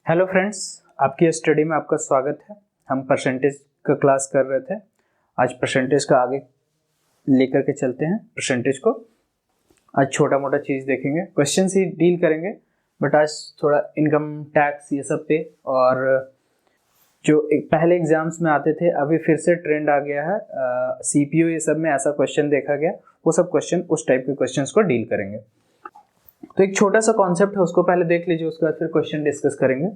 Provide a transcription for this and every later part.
Hello friends, आपकी study में आपका स्वागत है। हम परसेंटेज का क्लास कर रहे थे। आज परसेंटेज का आगे लेकर के चलते हैं। परसेंटेज को आज छोटा मोटा चीज़ देखेंगे, क्वेश्चन ही डील करेंगे, बट आज थोड़ा इनकम टैक्स ये सब पे, और जो पहले एग्जाम्स में आते थे अभी फिर से ट्रेंड आ गया है, सीपीयू ये सब में ऐसा क्वेश्चन देखा गया, वो सब क्वेश्चन उस टाइप के क्वेश्चंस को डील करेंगे। तो एक छोटा सा कॉन्सेप्ट है, उसको पहले देख लीजिए, उसके बाद फिर क्वेश्चन डिस्कस करेंगे।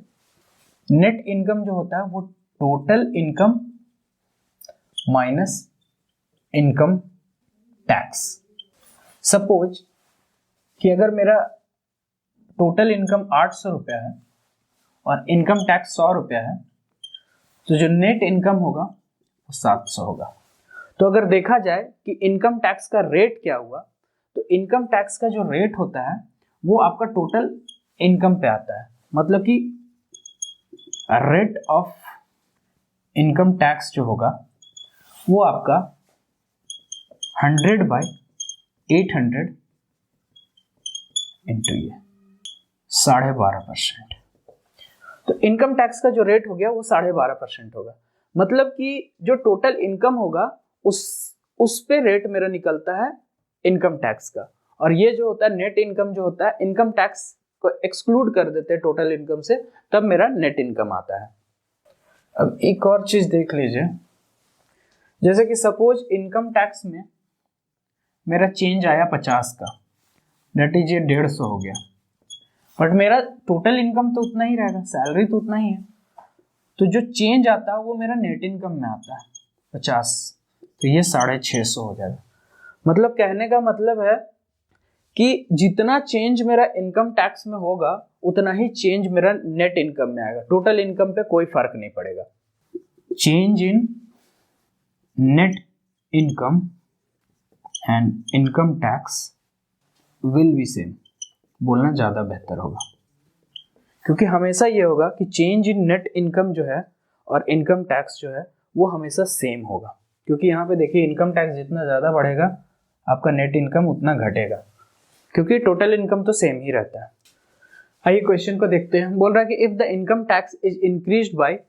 नेट इनकम जो होता है वो total income minus income tax. Suppose कि अगर मेरा टोटल इनकम 800 रुपया है और इनकम टैक्स 100 रुपया है, तो जो नेट इनकम होगा वो 700 होगा। तो अगर देखा जाए कि इनकम टैक्स का रेट क्या हुआ, तो इनकम टैक्स का जो रेट होता है वो आपका टोटल इनकम पे आता है। मतलब कि रेट ऑफ इनकम टैक्स जो होगा वो आपका 100/800 इंटू ये 12.5%। तो इनकम टैक्स का जो रेट हो गया वो 12.5% होगा। मतलब कि जो टोटल इनकम होगा उस पे रेट मेरा निकलता है इनकम टैक्स का, और ये जो होता है नेट इनकम जो होता है, इनकम टैक्स को एक्सक्लूड कर देते हैं टोटल इनकम से, तब मेरा नेट इनकम आता है। अब एक और चीज देख लीजिए, जैसे कि सपोज इनकम टैक्स में मेरा चेंज आया 50 का, दैट इज ये 150 हो गया, बट मेरा टोटल इनकम तो उतना ही रहेगा, सैलरी तो उतना ही है। तो जो चेंज आता है वो मेरा नेट इनकम में आता है 50, तो ये 650 हो जाएगा। मतलब कहने का मतलब है कि जितना चेंज मेरा इनकम टैक्स में होगा उतना ही चेंज मेरा नेट इनकम में आएगा। टोटल इनकम पे कोई फर्क नहीं पड़ेगा। Change in net income and income tax will be same, बोलना ज्यादा बेहतर होगा, क्योंकि हमेशा ये होगा कि चेंज इन नेट इनकम जो है और इनकम टैक्स जो है वो हमेशा सेम होगा। क्योंकि यहाँ पे देखिए, इनकम टैक्स जितना ज्यादा बढ़ेगा आपका नेट इनकम उतना घटेगा, क्योंकि टोटल इनकम तो सेम ही रहता है। आइए क्वेश्चन को देखते हैं। बोल रहा है कि if the income tax is increased by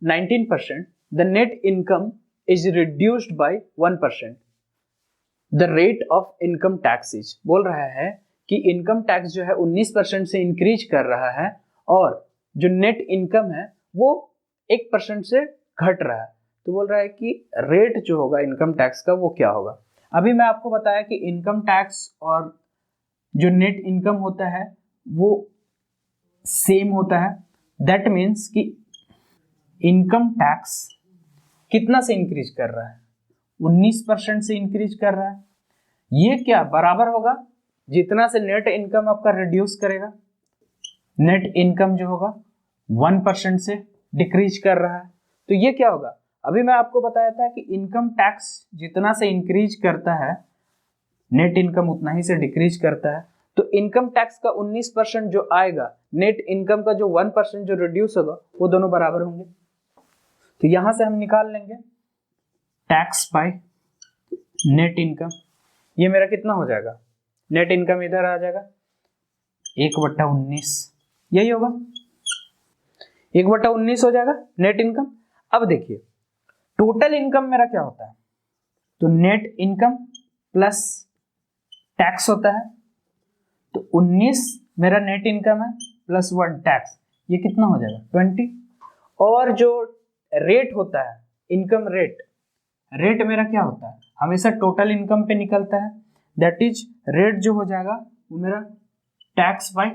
19%, the net income is reduced by 1%, the rate of income tax is. बोल रहा है कि इनकम टैक्स जो है 19% से इंक्रीज कर रहा है और जो नेट इनकम है वो 1% से घट रहा है। तो बोल रहा है कि रेट जो होगा इनकम टैक्स का वो क्या होगा। अभी मैं आपको बताया कि इनकम टैक्स और जो नेट इनकम होता है वो सेम होता है। दैट मीन्स कि इनकम टैक्स कितना से इंक्रीज कर रहा है, 19% से इंक्रीज कर रहा है। ये क्या बराबर होगा जितना से नेट इनकम आपका रिड्यूस करेगा। नेट इनकम जो होगा 1% से डिक्रीज कर रहा है, तो ये क्या होगा। अभी मैं आपको बताया था कि इनकम टैक्स जितना से इंक्रीज करता है नेट इनकम उतना ही से डिक्रीज करता है। तो इनकम टैक्स का 19% जो आएगा, नेट इनकम का जो 1% जो रिड्यूस होगा, वो दोनों बराबर होंगे। तो यहां से हम निकाल लेंगे टैक्स बाय नेट इनकम। ये मेरा कितना हो जाएगा, नेट इनकम इधर आ जाएगा 1/19, यही होगा 1/19 हो जाएगा नेट इनकम। अब देखिए टोटल इनकम मेरा क्या होता है, तो नेट इनकम प्लस टैक्स होता है। तो 19 मेरा नेट इनकम है प्लस 1 टैक्स, ये कितना हो जाएगा 20। और जो रेट होता है इनकम रेट, रेट मेरा क्या होता है, हमेशा टोटल इनकम पे निकलता है। दैट इज रेट जो हो जाएगा वो मेरा tax by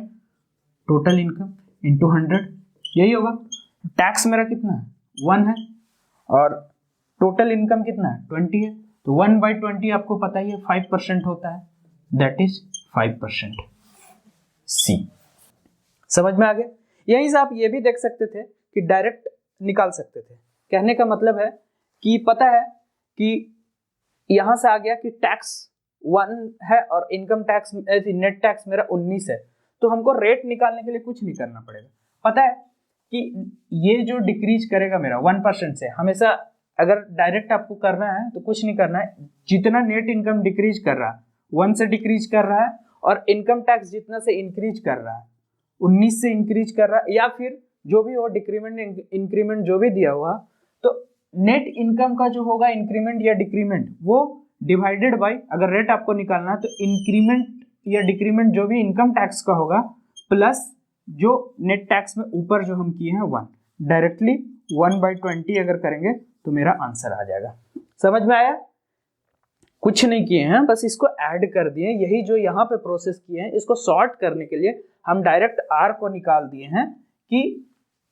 total income into 100, यही होगा। टैक्स मेरा कितना है 1 है और टोटल इनकम कितना है 20 है, तो 1/20 आपको पता ही है 5% होता है, दैट इज 5%। सी समझ में आ गया। यहीं से आप ये भी देख सकते थे कि डायरेक्ट निकाल सकते थे। कहने का मतलब है कि पता है कि यहां से आ गया कि टैक्स 1 है और इनकम टैक्स नेट टैक्स मेरा 19 है, तो हमको रेट निकालने के लिए कुछ नहीं करना पड़ेगा। पता है कि ये जो डिक्रीज करेगा मेरा 1% से, हमेशा अगर डायरेक्ट आपको करना है तो कुछ नहीं करना है, जितना नेट इनकम डिक्रीज कर रहा है 1 से डिक्रीज कर रहा है, और इनकम टैक्स जितना से इंक्रीज कर रहा है 19 से इंक्रीज कर रहा है, या फिर जो भी हो, डिक्रीमेंट इंक्रीमेंट जो भी दिया हुआ, तो नेट इनकम का जो होगा इंक्रीमेंट या डिक्रीमेंट वो डिवाइडेड बाय, अगर रेट आपको निकालना है तो इंक्रीमेंट या डिक्रीमेंट जो भी इनकम टैक्स का होगा प्लस जो नेट टैक्स में ऊपर जो हम किए हैं 1, डायरेक्टली 1/20 अगर करेंगे तो मेरा आंसर आ जाएगा। समझ में आया? कुछ नहीं किए हैं, बस इसको ऐड कर दिए। यही जो यहाँ पे प्रोसेस किए हैं, इसको सॉर्ट करने के लिए हम डायरेक्ट आर को निकाल दिए हैं कि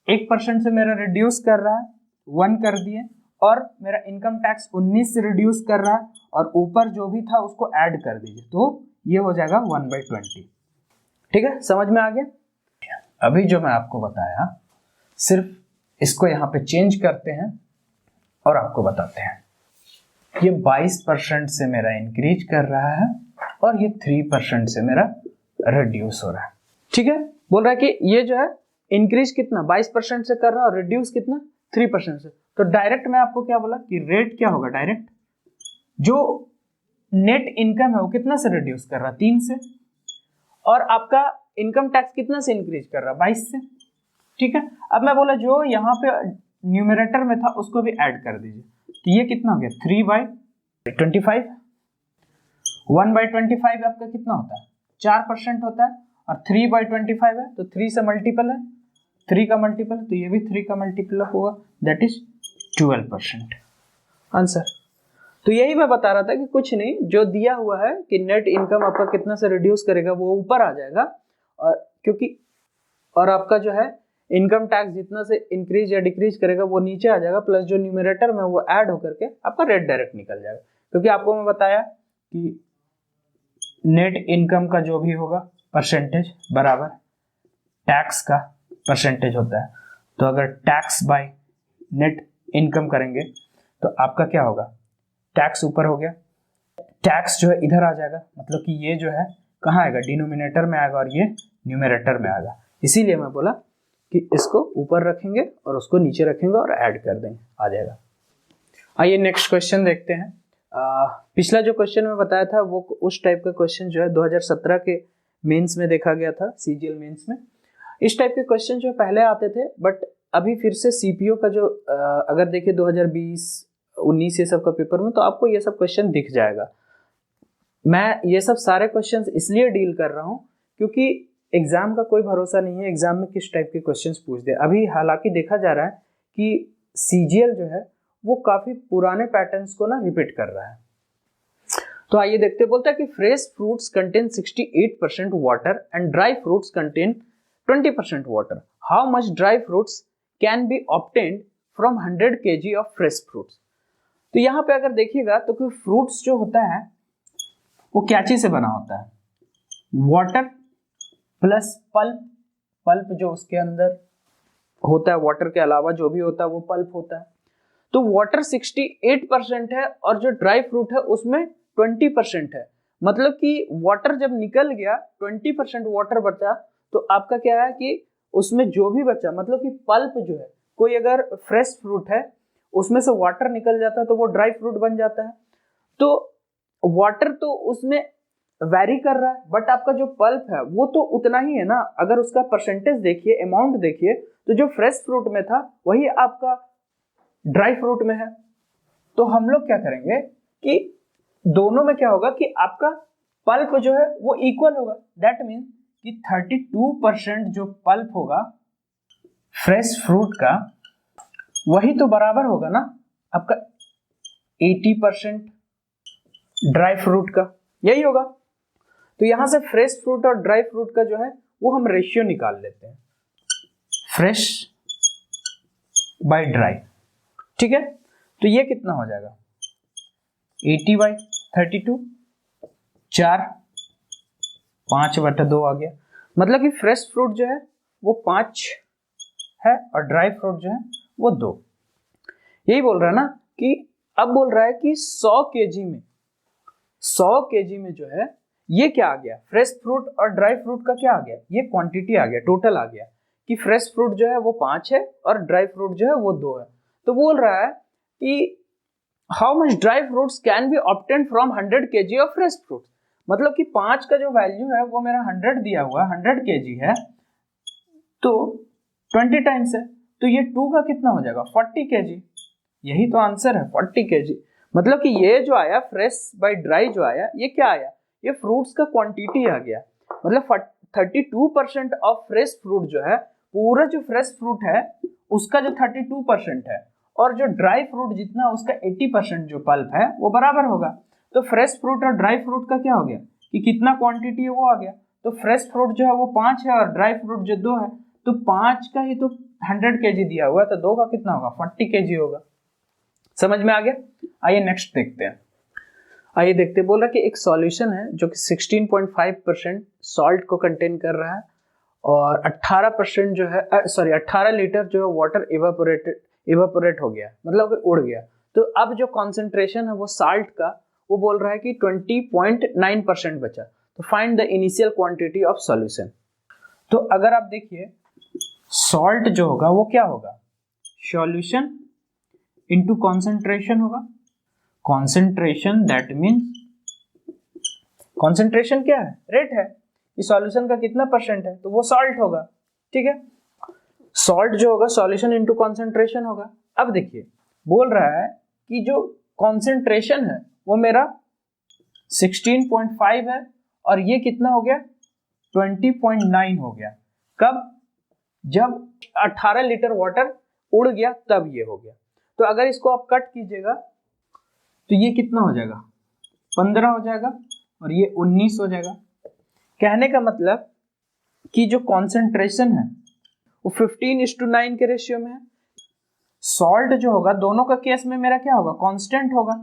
1% से मेरा रिड्यूस कर रहा है 1 कर दिए, और मेरा इनकम टैक्स 19 से रिड्यूस कर रहा है, और ऊपर जो भी था उसको ऐड कर दीजिए, तो ये हो जाएगा 1/20। ठीक है, समझ में आ गया? अभी जो मैं आपको बताया सिर्फ इसको यहाँ पे चेंज करते हैं और आपको बताते हैं। ये 22% से मेरा इंक्रीज कर रहा है और ये 3% से मेरा रिड्यूस हो रहा है। ठीक है, बोल रहा है कि ये जो है इंक्रीज कितना 22% से कर रहा है और रिड्यूस कितना 3% से। तो डायरेक्ट मैं आपको क्या बोला कि रेट क्या होगा, डायरेक्ट जो नेट इनकम है वो कितना से रिड्यूस कर रहा है 3 से, और आपका इनकम टैक्स कितना से इंक्रीज कर रहा है 22 से। ठीक है, अब मैं बोला जो यहाँ पे न्यूमरेटर में था उसको भी ऐड कर दीजिए, तो ये कितना हो गया 3/25। 1/25 आपका कितना होता है 4% होता है, और 3/25 है तो 3 से मल्टीपल है, 3 का मल्टीपल, तो ये भी 3 का मल्टीपल होगा, दैट इज 12% आंसर। तो यही मैं बता रहा था कि कुछ नहीं, जो दिया हुआ है कि नेट इनकम आपका कितना से रिड्यूस करेगा वो ऊपर आ जाएगा, और क्योंकि और आपका जो है इनकम टैक्स जितना से इंक्रीज या डिक्रीज करेगा वो नीचे आ जाएगा, प्लस जो न्यूमरेटर में वो ऐड होकर के आपका रेट डायरेक्ट निकल जाएगा। क्योंकि आपको मैं बताया कि नेट इनकम का जो भी होगा परसेंटेज बराबर टैक्स का परसेंटेज होता है, तो अगर टैक्स बाय नेट इनकम करेंगे तो आपका क्या होगा, टैक्स ऊपर हो गया, टैक्स जो है इधर आ जाएगा, मतलब कि ये जो है कहाँ आएगा, डिनोमिनेटर में आएगा और ये न्यूमरेटर में आएगा। इसीलिए मैं बोला कि इसको ऊपर रखेंगे और उसको नीचे रखेंगे और ऐड कर देंगे, आ जाएगा। आइए नेक्स्ट क्वेश्चन देखते हैं। पिछला जो क्वेश्चन मैं बताया था वो उस टाइप का क्वेश्चन जो है 2017 के मेंस में देखा गया था, सीजीएल मेंस में। इस टाइप के क्वेश्चन जो पहले आते थे, बट अभी फिर से सीपीओ का जो अगर देखिए 2020-19 ये सब का पेपर में, तो आपको ये सब क्वेश्चन दिख जाएगा। मैं ये सब सारे क्वेश्चंस इसलिए डील कर रहा हूँ क्योंकि एग्जाम का कोई भरोसा नहीं है, एग्जाम में किस टाइप के क्वेश्चंस पूछ दे। अभी हालांकि देखा जा रहा है कि सीजीएल जो है वो काफी पुराने पैटर्न्स को ना रिपीट कर रहा है। तो आइए देखते, बोलता है कि fresh fruits contain 68% water and dry fruits contain 20% water. How much dry fruits can be obtained from 100 kg of fresh fruits. तो यहाँ पे अगर देखिएगा तो कि फ्रूट्स जो होता है वो क्या चीज से बना होता है, वाटर प्लस पल्प। पल्प जो उसके अंदर होता है, वाटर के अलावा जो भी होता है वो पल्प होता है। तो वाटर 68% है और जो ड्राई फ्रूट है उसमें 20% है। मतलब कि वाटर जब निकल गया 20% वाटर बचा, तो आपका क्या है कि उसमें जो भी बचा, मतलब कि पल्प जो है, कोई अगर फ्रेश फ्रूट है उसमें से वाटर निकल जाता है तो वो ड्राई फ्रूट बन जाता है। तो वाटर तो उसमें वैरी कर रहा है, बट आपका जो पल्प है वो तो उतना ही है ना। अगर उसका परसेंटेज देखिए, अमाउंट देखिए, तो जो फ्रेश फ्रूट में था वही आपका ड्राई फ्रूट में है। तो हम लोग क्या करेंगे कि दोनों में क्या होगा कि आपका पल्प जो है वो इक्वल होगा। दैट मीन्स कि 32% जो पल्प होगा फ्रेश फ्रूट का वही तो बराबर होगा ना आपका 80% ड्राई फ्रूट का, यही होगा। तो यहां से फ्रेश फ्रूट और ड्राई फ्रूट का जो है वो हम रेशियो निकाल लेते हैं, फ्रेश बाय ड्राई। ठीक है, तो ये कितना हो जाएगा 80/32, 4, 5/2 आ गया। मतलब कि फ्रेश फ्रूट जो है वो 5 है और ड्राई फ्रूट जो है वो 2। यही बोल रहा है ना कि अब बोल रहा है कि 100 kg में जो है ये क्या आ गया, फ्रेश फ्रूट और ड्राई फ्रूट का क्या आ गया, ये क्वांटिटी आ गया, टोटल आ गया कि फ्रेश फ्रूट जो है वो 5 है और ड्राई फ्रूट जो है वो 2 है। तो बोल रहा है कि how much dry fruits can be obtained from 100 kg of fresh fruits. मतलब कि 5 का जो वैल्यू है वो मेरा 100 दिया हुआ है, 100 kg है, तो 20 टाइम्स है, तो ये 2 का कितना हो जाएगा 40 kg। यही तो आंसर है 40 kg। मतलब कि ये जो आया फ्रेश बाय ड्राई जो आया, ये क्या आया, ये फ्रूट्स का क्वांटिटी आ गया। मतलब 32% ऑफ फ्रेश फ्रूट जो है, पूरा जो फ्रेश फ्रूट है उसका जो 32% है, और जो ड्राई फ्रूट जितना उसका 80% जो पल्प है वो बराबर होगा। तो फ्रेश फ्रूट और ड्राई फ्रूट का क्या हो गया कि कितना क्वांटिटी है वो आ गया। तो फ्रेश फ्रूट जो है वो 5 है और ड्राई फ्रूट जो 2 है, तो 5 का ही तो 100 kg दिया हुआ है, तो 2 का कितना होगा 40 kg होगा। समझ में आ गया। आइए नेक्स्ट देखते हैं। आइए देखते हैं, बोल रहा है कि एक सॉल्यूशन है जो कि 16.5% सॉल्ट को कंटेन कर रहा है और 18% जो है 18 लीटर जो है वाटर इवापोरेट हो गया, मतलब उड़ गया। तो अब जो कॉन्सेंट्रेशन है वो साल्ट का, वो बोल रहा है कि 20.9% बचा। तो find the initial quantity of solution. तो अगर आप देखिए सॉल्ट जो होगा वो क्या होगा, सॉल्यूशन इनटू कॉन्सेंट्रेशन होगा। कॉन्सेंट्रेशन दैट मीन्स कॉन्सेंट्रेशन क्या है, रेट है कि सॉल्यूशन का कितना परसेंट है, तो वो सॉल्ट होगा। ठीक है, सॉल्ट जो होगा सॉल्यूशन इनटू कॉन्सेंट्रेशन होगा। अब देखिए बोल रहा है कि जो कॉन्सेंट्रेशन है वो मेरा 16.5 है और ये कितना हो गया 20.9 हो गया। कब, जब 18 लीटर वाटर उड़ गया तब ये हो गया। तो अगर इसको आप कट कीजिएगा तो ये कितना हो जाएगा 15 हो जाएगा और ये 19 हो जाएगा। कहने का मतलब कि जो कॉन्सेंट्रेशन है वो 15:9 के रेशियो में है। सॉल्ट जो होगा दोनों का केस में मेरा क्या होगा, कांस्टेंट होगा।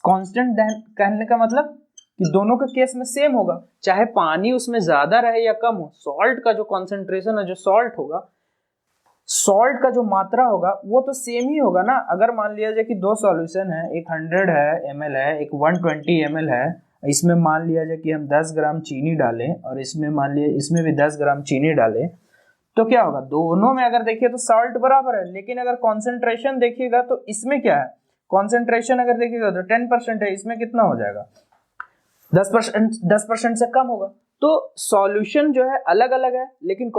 कांस्टेंट कहने का मतलब कि दोनों का केस में सेम होगा, चाहे पानी उसमें ज्यादा रहे या कम हो। सॉल्ट का जो कॉन्सेंट्रेशन है, जो सॉल्ट होगा, सॉल्ट का जो मात्रा होगा वो तो सेम ही होगा ना। अगर मान लिया जाए कि दो सॉल्यूशन है, एक 100 है ml है, एक 120 ml है, इसमें मान लिया जाए कि हम 10 ग्राम चीनी डालें और इसमें मान लिया इसमें भी 10 ग्राम चीनी डालें, तो क्या होगा, दोनों में अगर देखिए तो सॉल्ट बराबर है। लेकिन अगर कॉन्सेंट्रेशन देखिएगा तो इसमें क्या है, कॉन्सेंट्रेशन अगर देखिएगा तो 10% है, इसमें कितना हो जाएगा 10% से कम होगा। तो सॉल्यूशन जो है अलग अलग है, लेकिन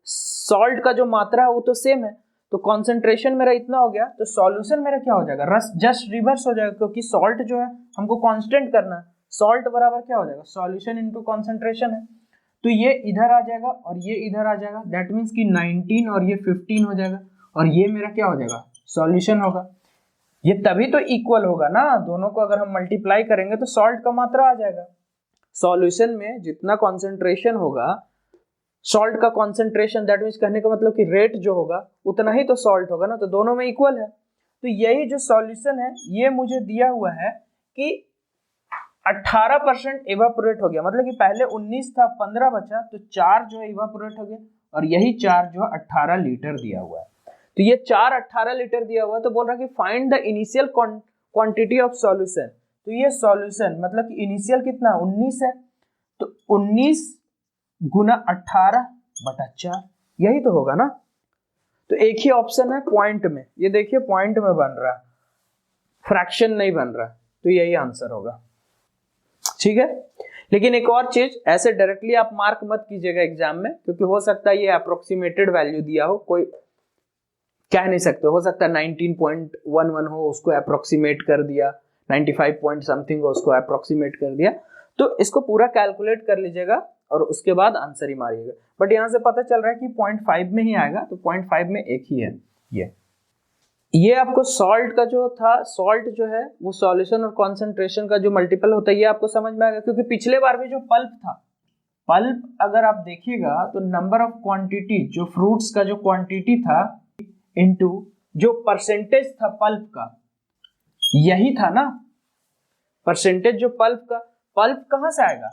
सॉल्ट का जो मात्रा है वो तो सेम है। तो कॉन्सेंट्रेशन मेरा इतना हो गया, तो सॉल्यूशन मेरा क्या हो जाएगा, जस्ट रिवर्स हो जाएगा, क्योंकि सॉल्ट जो है हमको कांस्टेंट करना है। सॉल्ट बराबर क्या हो जाएगा, सॉल्यूशन इनटू कॉन्सेंट्रेशन है। तो ये इधर आ जाएगा और ये इधर आ जाएगा, दैट मीन्स कि 19 और ये 15 हो जाएगा, और ये मेरा क्या हो जाएगा, सॉल्यूशन होगा। ये तभी तो इक्वल होगा ना, दोनों को अगर हम मल्टीप्लाई करेंगे तो सॉल्ट का मात्रा आ जाएगा। सॉल्यूशन में जितना कॉन्सेंट्रेशन होगा, सॉल्ट का कॉन्सेंट्रेशन दैट मीन्स कहने का मतलब कि रेट जो होगा उतना ही तो सॉल्ट होगा ना, तो दोनों में इक्वल है। तो यही जो सॉल्यूशन है ये मुझे दिया हुआ है कि 18% इवापोरेट हो गया, मतलब कि पहले 19 था 15 बचा, तो 4 जो है इवापोरेट हो गया, और यही 4 जो है 18 लीटर दिया हुआ है। तो ये 4 18 लीटर दिया हुआ है, तो बोल रहा है कि find the initial quantity of solution. तो ये सॉल्यूशन मतलब कि इनिशियल कितना 19 है, तो 19 गुना 18/4, यही तो होगा ना। तो एक ही ऑप्शन है पॉइंट में, ये देखिए पॉइंट में बन रहा है, फ्रैक्शन नहीं बन रहा, तो यही आंसर होगा। ठीक है, लेकिन एक और चीज, ऐसे डायरेक्टली आप मार्क मत कीजिएगा एग्जाम में, क्योंकि हो सकता है ये अप्रोक्सीमेटेड वैल्यू दिया हो, कोई कह नहीं सकते, हो सकता है 19.11 हो उसको अप्रोक्सीमेट कर दिया, 95 पॉइंट समथिंग हो उसको अप्रोक्सीमेट कर दिया। तो इसको पूरा कैलकुलेट कर लीजिएगा और उसके बाद आंसर ही मारिएगा। बट यहाँ से पता चल रहा है कि 0.5 में ही आएगा, तो 0.5 में एक ही है। ये आपको सॉल्ट का जो था, सॉल्ट जो है वो सॉल्यूशन और कॉन्सेंट्रेशन का जो मल्टीपल होता है ये आपको समझ में आएगा, क्योंकि पिछले बार भी जो पल्प था, पल्प अगर आप देखिएगा तो नंबर ऑफ क्वांटिटी, जो फ्रूट्स का जो क्वांटिटी था इनटू जो परसेंटेज था पल्प का, यही था ना परसेंटेज। जो पल्प का, पल्प कहां से आएगा,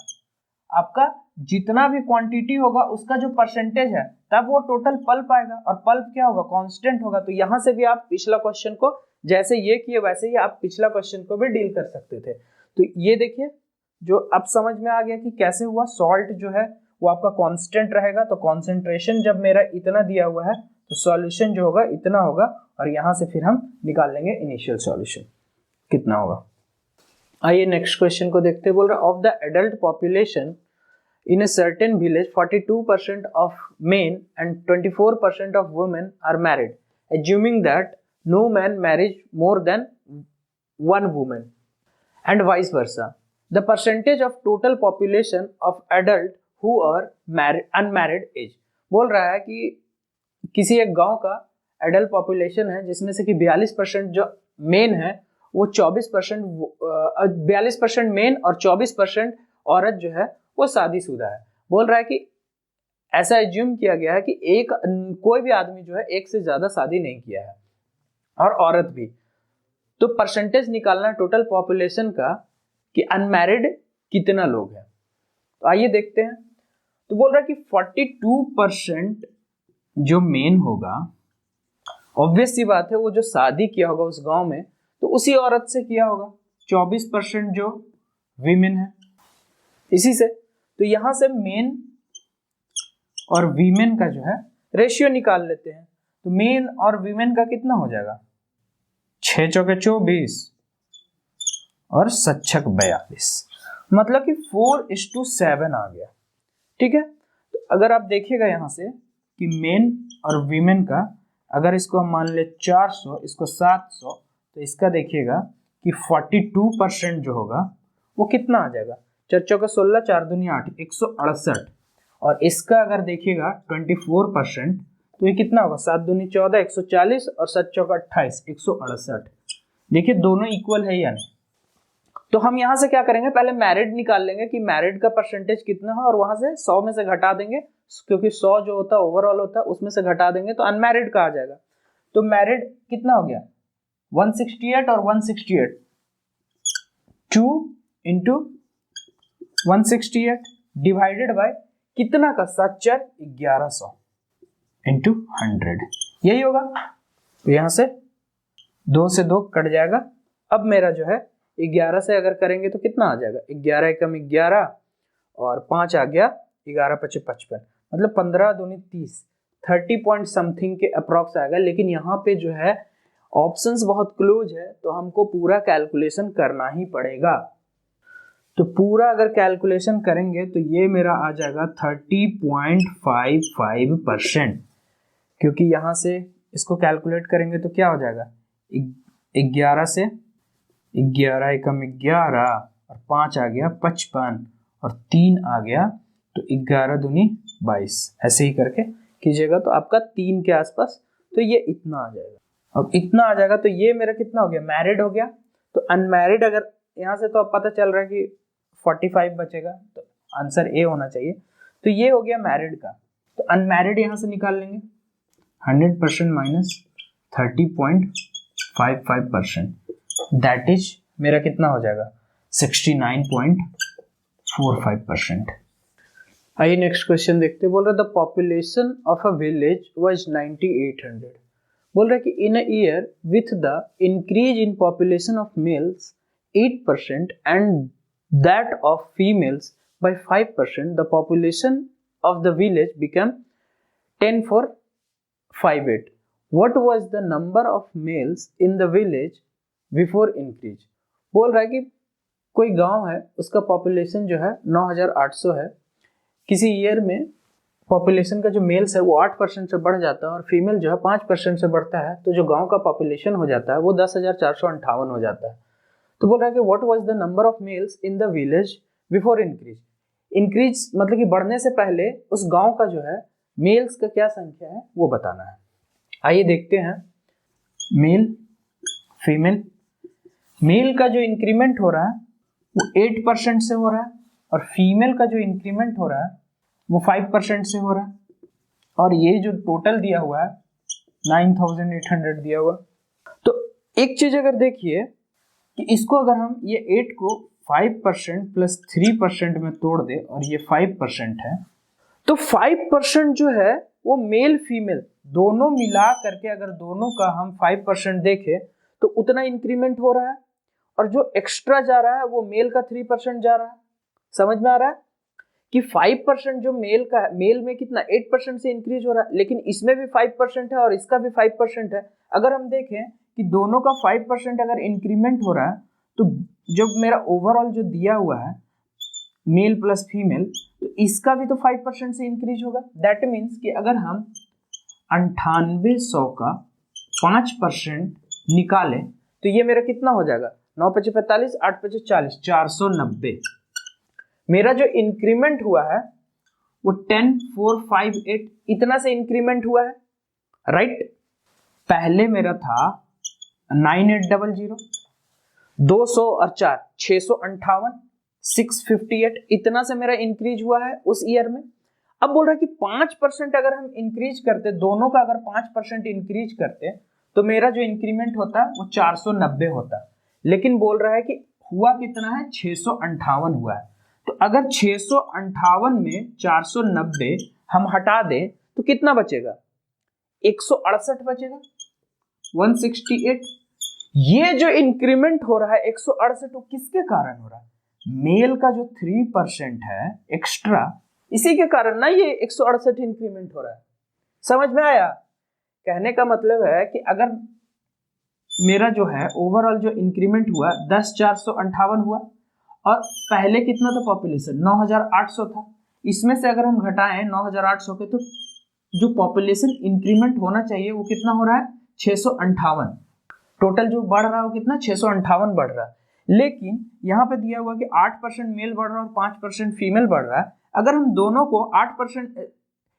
आपका जितना भी क्वांटिटी होगा उसका जो परसेंटेज है तब वो टोटल पल्प आएगा, और पल्प क्या होगा, कांस्टेंट होगा। तो यहां से भी आप पिछला क्वेश्चन को जैसे ये किए वैसे ही आप पिछला क्वेश्चन को भी डील कर सकते थे। तो ये देखिए जो अब समझ में आ गया कि कैसे हुआ, सॉल्ट जो है वो आपका कांस्टेंट रहेगा, तो कॉन्सेंट्रेशन जब मेरा इतना दिया हुआ है तो सॉल्यूशन जो होगा इतना होगा, और यहां से फिर हम निकाल लेंगे इनिशियल सॉल्यूशन कितना होगा। आइए नेक्स्ट क्वेश्चन को देखते हैं। बोल रहा of the adult population in a certain village 42% of men and 24% of women are married, assuming that no man marries more than one woman, and vice versa. The percentage of total population of adult who are unmarried age. बोल रहा है कि किसी एक गांव का adult population है जिसमें से कि 42% जो मेन है वो 42% मेन और 24% औरत जो है वो शादीशुदा है। बोल रहा है कि ऐसा एज्यूम किया गया है कि कोई भी आदमी जो है एक से ज्यादा शादी नहीं किया है और औरत भी। तो परसेंटेज निकालना टोटल पॉपुलेशन का कि अनमैरिड कितना लोग हैं। तो आइए देखते हैं। तो बोल रहा है कि 42% जो मेन होगा, ऑब्वियस सी बात है वो जो शादी किया होगा उस गांव में तो उसी औरत से किया होगा। 24% जो वीमेन है इसी से। तो यहां से मेन और वीमेन का जो है रेशियो निकाल लेते हैं। तो मेन और वीमेन का कितना हो जाएगा, 6 चौके 24 और 7 छक 42, मतलब कि 4:7 आ गया। ठीक है। तो अगर आप देखिएगा यहां से कि मेन और वीमेन का, अगर इसको हम मान ले 400, इसको 700, तो इसका देखिएगा कि 42% जो होगा वो कितना आ जाएगा, 4 चौके 16, 4 दूनी 8, 168। और इसका अगर देखिएगा 24% तो ये कितना होगा, 7 दूनी 14, 140 और 7 चौका 28, 168। देखिए दोनों इक्वल है या नहीं। तो हम यहाँ से क्या करेंगे, पहले मैरिड निकाल लेंगे कि मैरिड का परसेंटेज कितना है और वहां से 100 में से घटा देंगे, क्योंकि 100 जो होता है ओवरऑल होता है, उसमें से घटा देंगे तो अनमैरिड का आ जाएगा। तो मैरिड कितना हो गया, 168 और 168, 2 इंटू 168 डिवाइडेड बाय कितना का, 7 4 1100 इंटू 100, यही होगा। तो यहां से 2 से 2 कट जाएगा। अब मेरा जो है 11 से अगर करेंगे तो कितना आ जाएगा, 11 एकम 11 और 5 आ गया 11 पचे 55, मतलब 15 दूनी 30, 30 पॉइंट समथिंग के अप्रॉक्स आएगा। लेकिन यहाँ पे जो है ऑप्शंस बहुत क्लोज है तो हमको पूरा कैलकुलेशन करना ही पड़ेगा। तो पूरा अगर कैलकुलेशन करेंगे तो ये मेरा आ जाएगा 30.55%, क्योंकि यहाँ से इसको कैलकुलेट करेंगे तो क्या हो जाएगा, 11 से 11 एकम 11 और 5 आ गया 55 और 3 आ गया तो 11 दूनी 22, ऐसे ही करके कीजिएगा तो आपका 3 के आसपास, तो ये इतना आ जाएगा। अब इतना आ जाएगा तो ये मेरा कितना हो गया, मैरिड हो गया। तो अनमैरिड अगर यहाँ से, तो अब पता चल रहा है कि 45 बचेगा, तो आंसर ए होना चाहिए। तो ये हो गया मैरिड का। तो अनमैरिड यहाँ से निकाल लेंगे, 100% माइनस 30.55%, दैट इज मेरा कितना हो जाएगा, 69.45%। आइए नेक्स्ट क्वेश्चन देखते हैं। बोल रहा है the population of a village was 9800। बोल रहा है कि in a year with the increase in population of males 8% and that of females by 5%, the population of the village became 10,458. What was the number of males in the village before increase? बोल रहा है कि कोई गांव है, उसका population जो है 9800 है। किसी ईयर में पॉपुलेशन का जो मेल्स है वो 8% से बढ़ जाता है और फीमेल जो है 5% से बढ़ता है, तो जो गांव का पॉपुलेशन हो जाता है वो 10,458 हो जाता है। तो बोल रहा है कि what was the number of males in the village before increase. Increase मतलब कि बढ़ने से पहले उस गांव का जो है मेल्स का क्या संख्या है वो बताना है। आइए देखते हैं। मेल फीमेल, मेल का जो इंक्रीमेंट हो रहा है वो 8% से हो रहा है और फीमेल का जो इंक्रीमेंट हो रहा है वो 5% से हो रहा है। और ये जो टोटल दिया हुआ है 9800 दिया हुआ। तो एक चीज अगर देखिए कि इसको अगर हम ये 8 को 5% प्लस 3% में तोड़ दे और ये 5% है, तो 5% जो है वो मेल फीमेल दोनों मिला करके अगर दोनों का हम 5% देखें तो उतना इंक्रीमेंट हो रहा है, और जो एक्स्ट्रा जा रहा है वो मेल का 3% जा रहा है। समझ में आ रहा है कि 5% जो मेल का है, मेल में कितना 8% से इंक्रीज हो रहा है, लेकिन इसमें भी 5% है और इसका भी 5% है। अगर हम देखें कि दोनों का 5% अगर इंक्रीमेंट हो रहा है तो जब मेरा ओवरऑल जो दिया हुआ है मेल प्लस फीमेल तो इसका भी तो 5% से इंक्रीज होगा। दैट मीन्स कि अगर हम 9800 का 5% निकालें तो ये मेरा कितना हो जाएगा, 9 5 45, 8 5 40, 490। मेरा जो इंक्रीमेंट हुआ है वो 10458 इतना से इंक्रीमेंट हुआ है, राइट। पहले मेरा था 9800, 200 और 4 658, 658 इतना से मेरा इंक्रीज हुआ है उस ईयर में। अब बोल रहा है कि 5% अगर हम इंक्रीज करते, दोनों का अगर 5% इंक्रीज करते तो मेरा जो इंक्रीमेंट होता वो 490 होता। लेकिन बोल रहा है कि हुआ कितना है, 658 हुआ है। तो अगर 658 में 490 हम हटा दें तो कितना बचेगा, 168 बचेगा, 168। ये जो इंक्रीमेंट हो रहा है 168 वो किसके कारण हो रहा है, मेल का जो 3% है एक्स्ट्रा, इसी के कारण ना ये 168 इंक्रीमेंट हो रहा है। समझ में आया? कहने का मतलब है कि अगर मेरा जो है ओवरऑल जो इंक्रीमेंट हुआ 10,458 हुआ और पहले कितना था पॉपुलेशन, 9,800 था, इसमें से अगर हम घटाएं 9,800 के तो जो पॉपुलेशन इंक्रीमेंट होना चाहिए वो कितना हो रहा है, 658। टोटल जो बढ़ रहा है वो कितना, 658 बढ़ रहा है। लेकिन यहाँ पे दिया हुआ कि 8% मेल बढ़ रहा है और 5% फीमेल बढ़ रहा है। अगर हम दोनों को 8%,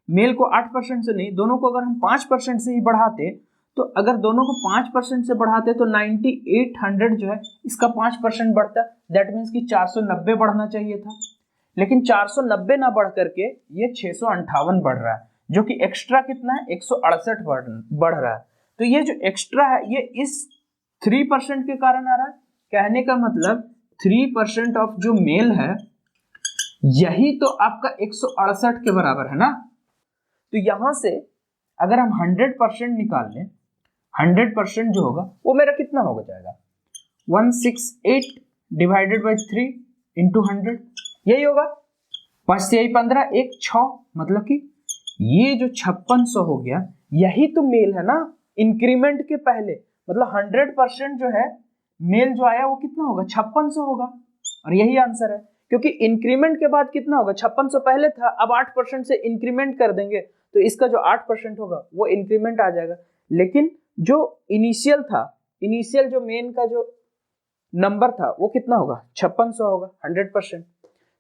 मेल को 8% से नहीं, दोनों को अगर हम 5% से ही बढ़ाते, तो अगर दोनों को 5% से बढ़ाते तो 9800 जो है इसका 5% बढ़ता। दैट मीन्स कि 490 बढ़ना चाहिए था, लेकिन 490 ना बढ़ करके ये 658 बढ़ रहा है, जो कि एक्स्ट्रा कितना है, 168 बढ़ रहा है। तो ये जो एक्स्ट्रा है ये इस 3% के कारण आ रहा है। कहने का मतलब 3% ऑफ जो मेल है यही तो आपका 168 के बराबर है ना। तो यहां से अगर हम 100% निकाल लें, 100% जो होगा वो मेरा कितना हो जाएगा, 168 डिवाइडेड बाई 3 इंटू 100, यही होगा। 5 से 15, 1 6, मतलब कि ये जो 5600 हो गया यही तो मेल है ना इंक्रीमेंट के पहले। मतलब 100% जो है मेल जो आया वो कितना होगा, 5600 होगा। और यही आंसर है, क्योंकि इंक्रीमेंट के बाद कितना होगा, 5600 पहले था, अब 8% से इंक्रीमेंट कर देंगे तो इसका जो 8% होगा वो इंक्रीमेंट आ जाएगा। लेकिन जो इनिशियल था, इनिशियल जो मेन का जो नंबर था वो कितना होगा, 5600 होगा, 100%।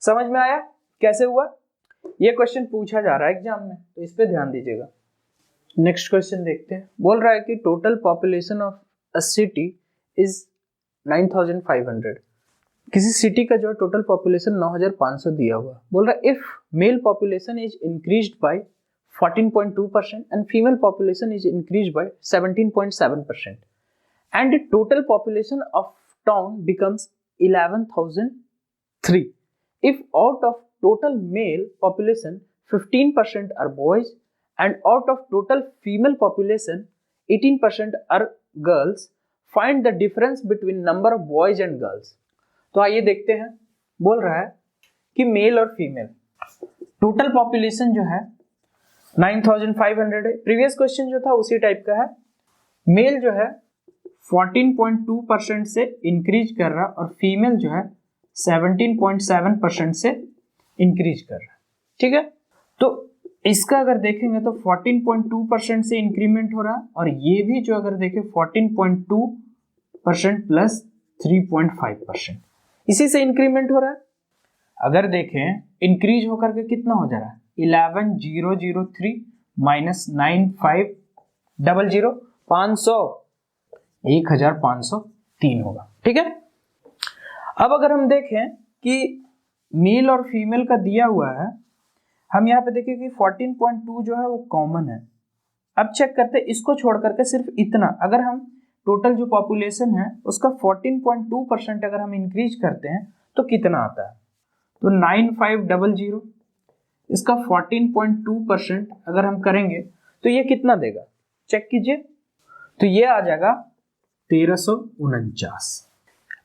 समझ में आया कैसे हुआ? ये क्वेश्चन पूछा जा रहा है एग्जाम में, तो इस पे ध्यान दीजिएगा। नेक्स्ट क्वेश्चन देखते हैं। बोल रहा है कि total population of a city is 9500। किसी सिटी का जो टोटल पॉपुलेशन 9500 दिया हुआ। बोल रहा है if mail population is increased by 14.2% and female population is increased by 17.7% and the total population of town becomes 11,003. If out of total male population 15% are boys and out of total female population 18% are girls, find the difference between number of boys and girls. तो आइए देखते हैं। बोल रहा है कि mail और female total population जो है 9500 है। प्रीवियस क्वेश्चन जो था उसी टाइप का है। मेल जो है 14.2% से इंक्रीज कर रहा और फीमेल जो है 17.7% से इंक्रीज कर रहा है। ठीक है, तो इसका अगर देखेंगे तो 14.2% से इंक्रीमेंट हो रहा है और ये भी जो अगर देखें 14.2% प्लस 3.5% इसी से इंक्रीमेंट हो रहा है। अगर देखें इंक्रीज होकर के कितना हो जा रहा है, 11,003 माइनस 9,500, 500, 1,503 होगा। ठीक है, अब अगर हम देखें कि मेल और फीमेल का दिया हुआ है, हम यहाँ पे देखें कि 14.2 जो है वो कॉमन है। अब चेक करते हैं इसको छोड़ करके सिर्फ इतना, अगर हम टोटल जो पॉपुलेशन है उसका 14.2% अगर हम इंक्रीज करते हैं तो कितना आता है, तो 9,500, इसका 14.2% अगर हम करेंगे तो ये कितना देगा, चेक कीजिए, तो ये आ जाएगा 1349।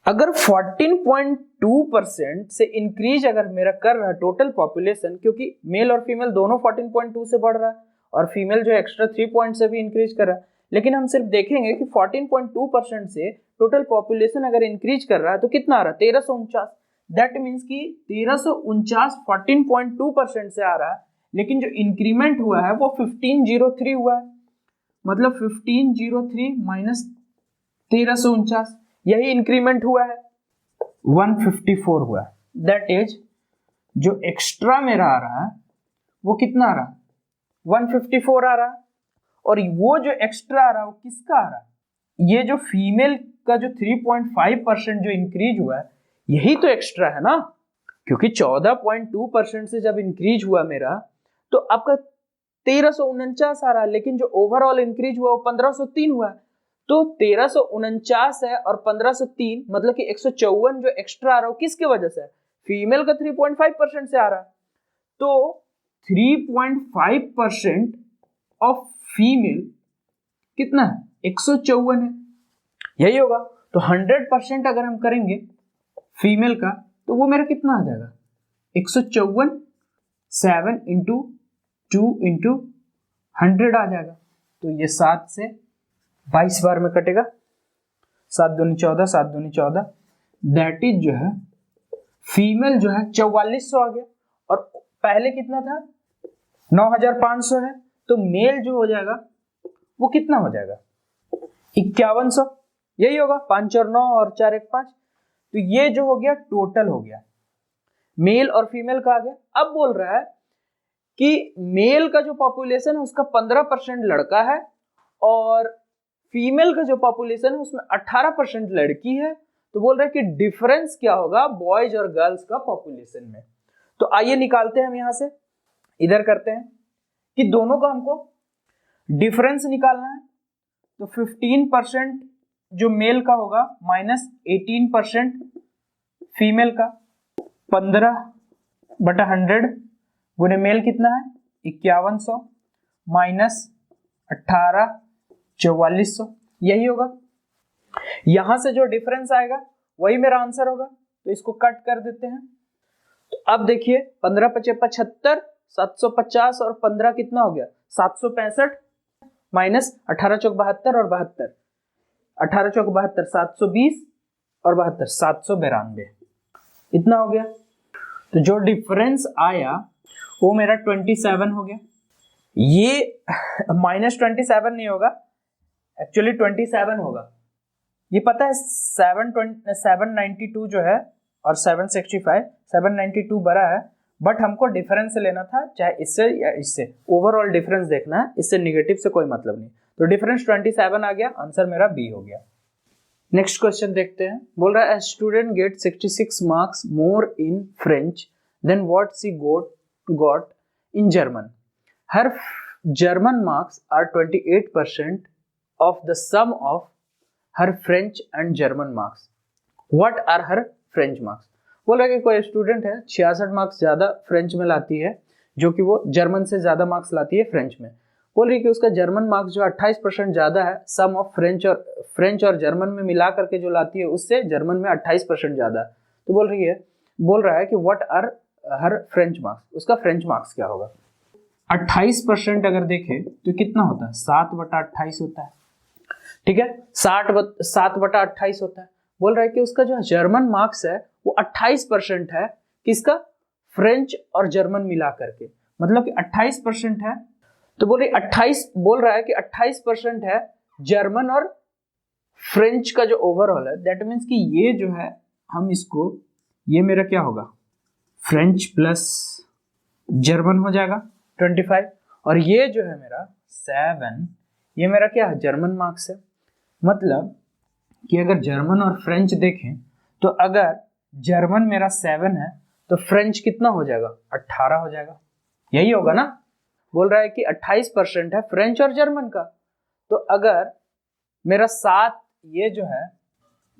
अगर 14.2% से इंक्रीज अगर मेरा कर रहा है टोटल पॉपुलेशन, क्योंकि मेल और फीमेल दोनों 14.2 से बढ़ रहा है और फीमेल जो एक्स्ट्रा 3 पॉइंट से भी इंक्रीज कर रहा है, लेकिन हम सिर्फ देखेंगे कि 14.2% से टोटल पॉपुलेशन अगर इंक्रीज कर रहा है तो कितना आ रहा है, 1349। दैट मीन्स कि 1349 14.2% से आ रहा है, लेकिन जो इंक्रीमेंट हुआ है वो 1503 हुआ है, मतलब 1503 माइनस 1349, यही इंक्रीमेंट हुआ है, 154 हुआ है। दैट इज जो एक्स्ट्रा मेरा आ रहा है वो कितना आ रहा है, 154 आ रहा है, और वो जो एक्स्ट्रा आ रहा है वो किसका आ रहा है, ये जो फीमेल का जो 3.5% जो इंक्रीज हुआ है यही तो एक्स्ट्रा है ना, क्योंकि 14.2% से जब इंक्रीज हुआ मेरा तो आपका 1349 आ रहा है, लेकिन जो ओवरऑल इंक्रीज हुआ वो 1503 हुआ है, तो 1349 है और 1503 मतलब कि 154 जो एक्स्ट्रा आ रहा है किसकी वजह से है, फीमेल का 3.5% से आ रहा है, तो 3.5% ऑफ फीमेल कितना है, 154 है, यही होगा। तो 100% अगर हम करेंगे फीमेल का तो वो मेरा कितना आ जाएगा, 154, 7 इंटू 2 इंटू 100 आ जाएगा, तो ये 7 से 22 बार में कटेगा, 7 दूनी 14, 7 दूनी 14, दैट इज जो है फीमेल जो है 4400 आ गया, और पहले कितना था 9500 है, तो मेल जो हो जाएगा वो कितना हो जाएगा 5100, यही होगा, 5 और 9 और 4 1 5, तो ये जो हो गया टोटल हो गया, मेल और फीमेल का आ गया। अब बोल रहा है कि मेल का जो पॉपुलेशन है उसका 15% लड़का है और फीमेल का जो पॉपुलेशन है उसमें 18% लड़की है, तो बोल रहा है कि डिफरेंस क्या होगा बॉयज और गर्ल्स का पॉपुलेशन में। तो आइए निकालते हैं हम यहां से, इधर करते हैं कि दोनों का हमको डिफरेंस निकालना है, तो 15% जो मेल का होगा माइनस 18% फीमेल का, 15/100 गुने मेल कितना है 5100 माइनस 18 4400, यही होगा। यहां से जो डिफरेंस आएगा वही मेरा आंसर होगा, तो इसको कट कर देते हैं। तो अब देखिए 15 × 5 = 75, 750 और 15 कितना हो गया 765 माइनस 18 × 4 = 72 और 72, 18 × 4 = 72, 720 और 72 792, इतना हो गया। तो जो डिफरेंस आया वो मेरा 27 हो गया, ये -27 नहीं होगा, एक्चुअली 27 होगा, ये पता है 792 जो है और 765, 792 बड़ा है, बट हमको डिफरेंस लेना था, चाहे इससे या इससे, ओवरऑल डिफरेंस देखना है, इससे निगेटिव से कोई मतलब नहीं, तो डिफरेंस 27 आ गया, आंसर मेरा बी हो गया। नेक्स्ट क्वेश्चन देखते हैं, बोल रहा है student get 66 marks more in French then what she got in German, her German marks are 28% of the sum of her French and German marks. What are her French marks? बोल रहा है कि कोई स्टूडेंट है 66 marks ज्यादा French में लाती है, जो कि वो जर्मन से ज्यादा मार्क्स लाती है फ्रेंच में। बोल रही है कि उसका जर्मन मार्क्स जो 28% ज्यादा है, सम ऑफ फ्रेंच और जर्मन में मिला करके जो लाती है उससे जर्मन में 28% ज्यादा है। तो बोल रहा है कि what are her French marks, उसका फ्रेंच मार्क्स क्या होगा। 28% अगर देखें तो कितना होता है 7/28 होता है, ठीक है, 7/28 होता है। बोल रहा है कि उसका जो जर्मन मार्क्स है वो 28% है, किसका, फ्रेंच और जर्मन मिला करके, मतलब कि 28% है, तो बोल रहा है कि 28% है जर्मन और फ्रेंच का जो ओवरऑल है, दैट मीन्स कि ये जो है हम इसको, ये मेरा क्या होगा फ्रेंच प्लस जर्मन हो जाएगा 25, और ये जो है मेरा 7, ये मेरा क्या है जर्मन मार्क्स है। मतलब कि अगर जर्मन और फ्रेंच देखें तो अगर जर्मन मेरा 7 है तो फ्रेंच कितना हो जाएगा 18 हो जाएगा, यही होगा ना। बोल रहा है कि 28% है फ्रेंच और जर्मन का, तो अगर मेरा 7 ये जो है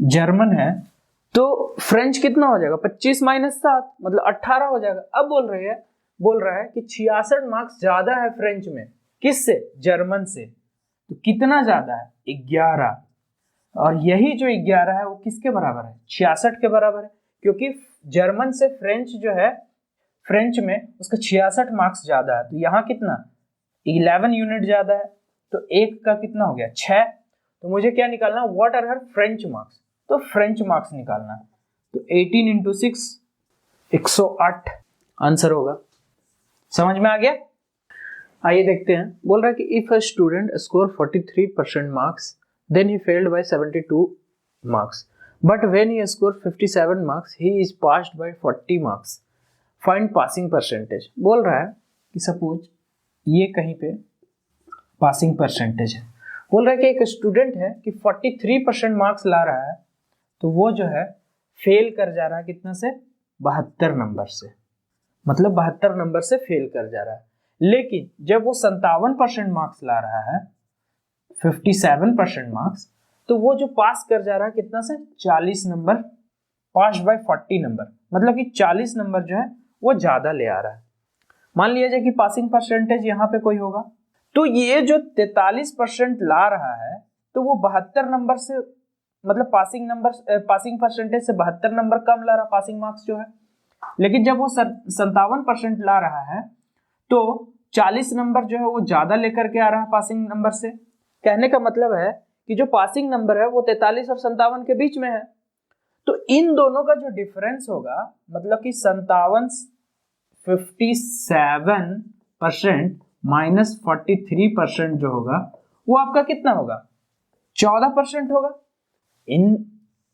जर्मन है तो फ्रेंच कितना हो जाएगा 25 - 7 मतलब 18 हो जाएगा। अब बोल रहा है कि 66 मार्क्स ज्यादा है फ्रेंच में, किससे, जर्मन से, तो कितना ज्यादा है 11, और यही जो 11 है वो किसके बराबर है 66 के बराबर है, क्योंकि जर्मन से फ्रेंच जो है, फ्रेंच में उसका 66 मार्क्स ज्यादा है, तो यहाँ कितना 11 यूनिट ज्यादा है, तो एक का कितना हो गया 6, तो मुझे क्या निकालना, what are her French marks, तो फ्रेंच मार्क्स निकालना। तो 18 इंटू 6 108 आंसर होगा। समझ में आ गया? आइए देखते हैं। बोल रहा है कि if a student score 43% marks then he failed by 72 marks but when he score 57 marks he is passed by 40 marks, find passing percentage. बोल रहा है कि सपोज ये कहीं पे पासिंग परसेंटेज है। बोल रहा है कि एक स्टूडेंट है कि 43% मार्क्स ला रहा है, तो वो जो है फेल कर जा रहा है कितना से, 72 नंबर से, मतलब 72 नंबर से फेल कर जा रहा है। लेकिन जब वो 57% मार्क्स ला रहा है, 57% मार्क्स, तो वो जो पास कर जा रहा है कितना से, 40 नंबर, पास बाय 40 नंबर, मतलब कि 40 नंबर जो है वो ज्यादा ले आ रहा है। मान लिया जाए कि पासिंग परसेंटेज यहाँ पे कोई होगा, तो ये जो 43% ला रहा है, तो वो 72 नंबर से, मतलब पासिंग परसेंटेज से 72 नंबर कम ला रहा, पासिंग मार्क्स जो है। लेकिन जब वो 57% ला रहा है, तो 40 नंबर जो है वो ज्यादा लेकर के आ रहा है पासिंग नंबर से। कहने का मतलब है कि जो पासिंग नंबर है वो 43 और 57 के बीच में है। तो इन दोनों का जो डिफरेंस होगा, मतलब कि 57% माइनस 43% जो होगा वो आपका कितना होगा, 14% होगा।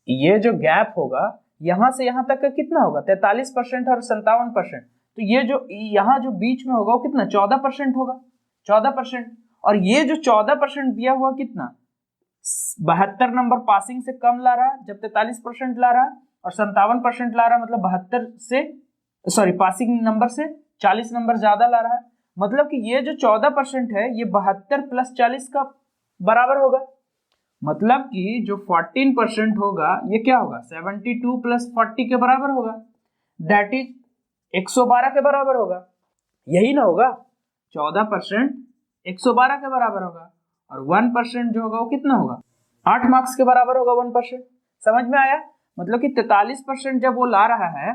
ये जो गैप होगा यहां से यहां तक का कितना होगा, 43% और 57%। तो ये जो यहाँ जो बीच में होगा वो कितना, 14% होगा, 14%। और ये जो 14% दिया हुआ कितना, 72 नंबर पासिंग से कम ला रहा है, जब 43% ला रहा है, और 57% ला रहा है, मतलब 72 से, सॉरी, पासिंग नंबर से 40 नंबर ज्यादा ला रहा है। मतलब कि ये जो 14% है ये 72 प्लस 40 का बराबर होगा। मतलब कि जो 14% होगा ये क्या होगा, 72 प्लस 40 के बराबर होगा, दैट इज 112 के बराबर होगा। यही ना होगा, 14% 112 के बराबर होगा, और 1% जो होगा वो कितना होगा, 8 मार्क्स के बराबर होगा 1%। समझ में आया? मतलब कि 43% जब वो ला रहा है,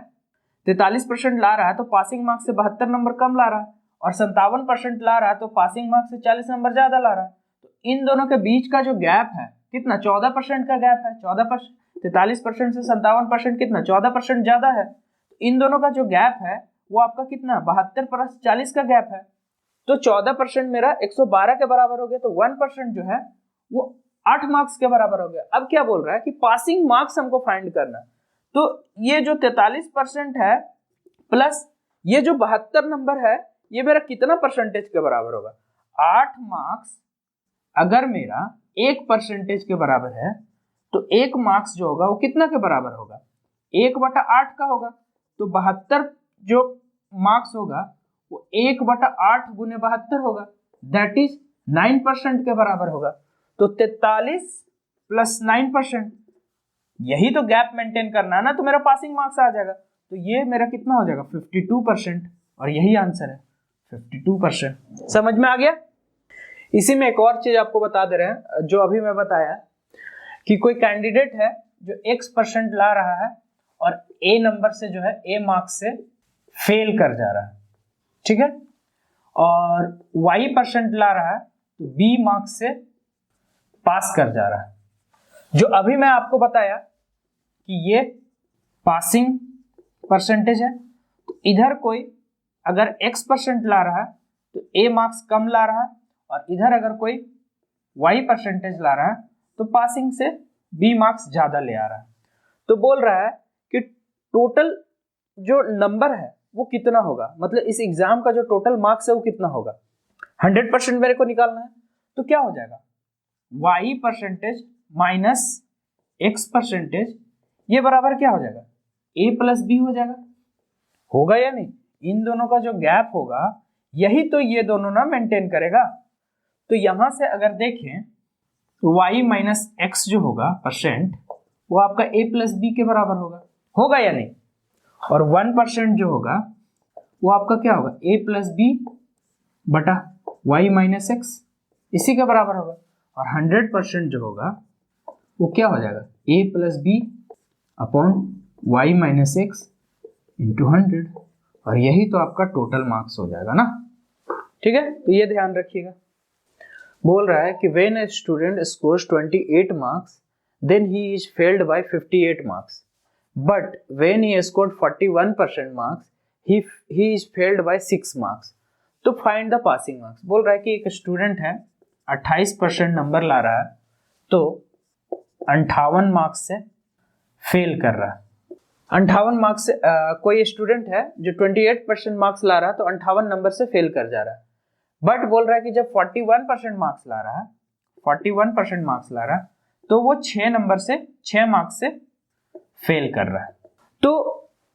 43% ला रहा है, तो पासिंग मार्क्स से 72 नंबर कम ला रहा है, और 57% ला रहा है तो पासिंग मार्क्स से 40 नंबर ज्यादा ला रहा है। तो इन दोनों के बीच का जो गैप है कितना, 14% का गैप है। 14%, 43% से 57% कितना, 14% ज्यादा है। तो इन दोनों का जो गैप है वो आपका कितना, 72 प्लस 40 का गैप है। तो 14% मेरा 112 के बराबर हो गया, तो 1% जो है वो 8 मार्क्स के बराबर हो गया। अब क्या बोल रहा है कि पासिंग मार्क्स हमको फाइंड करना। तो ये जो 43% है प्लस ये जो 72 नंबर है, ये मेरा कितना परसेंटेज के बराबर होगा, 8 मार्क्स। अगर मेरा 1% के बराबर है, तो 1 मार्क्स जो होगा वो कितना के बराबर होगा, 1/8 का होगा। तो 72 जो मार्क्स होगा वो 1/8 गुने 72 होगा, दैट इज 9% के बराबर होगा। तो 43 प्लस 9%, यही तो गैप मेंटेन करना है ना, तो मेरा पासिंग मार्क्स आ जाएगा। तो ये मेरा कितना हो जाएगा, 52%, और यही आंसर है, 52%। समझ में आ गया? इसी में एक और चीज आपको बता दे रहे हैं, जो अभी मैं बताया कि कोई कैंडिडेट है जो X% ला रहा है और A नंबर से जो है A मार्क्स से फेल कर जा रहा है, ठीक है, और Y% ला रहा है तो B मार्क्स से पास कर जा रहा है। जो अभी मैं आपको बताया कि ये पासिंग परसेंटेज है, तो इधर कोई अगर X% ला रहा है तो A मार्क्स कम ला रहा है, और इधर अगर कोई Y% ला रहा है तो पासिंग से B मार्क्स ज्यादा ले आ रहा है। तो बोल रहा है कि टोटल जो नंबर है वो कितना होगा, मतलब इस एग्जाम का जो टोटल मार्क्स है वो कितना होगा। 100% मेरे को निकालना है, तो क्या हो जाएगा, Y% माइनस X%, ये बराबर क्या हो जाएगा, A प्लस B हो जाएगा। होगा या नहीं? इन दोनों का जो गैप होगा यही तो ये दोनों ना मेंटेन करेगा। तो यहां से अगर देखें तो Y माइनस एक्स जो होगा परसेंट, वो आपका A प्लस बी के बराबर होगा या नहीं? और 1% जो होगा वो आपका क्या होगा, A प्लस बी बटा Y माइनस एक्स, इसी के बराबर होगा। और 100% जो होगा वो क्या हो जाएगा, A plus B upon Y minus X into 100, और यही तो आपका टोटल मार्क्स हो जाएगा ना। ठीक है, तो ये ध्यान रखिएगा। बोल रहा है कि when a student scores 28 marks then he is failed by 58 marks, but when he scored 41% marks he is failed by 6 marks. तो फाइंड द पासिंग मार्क्स। बोल रहा है कि एक स्टूडेंट है 28% नंबर ला रहा है तो 58 मार्क्स से फेल कर रहा है। 58 मार्क्स से कोई स्टूडेंट है जो 28% मार्क्स ला रहा है तो 58 नंबर से फेल कर जा रहा है। बट बोल रहा है कि जब 41% मार्क्स ला रहा है, 41% मार्क्स ला रहा है तो वो 6 मार्क्स से फेल कर रहा है। तो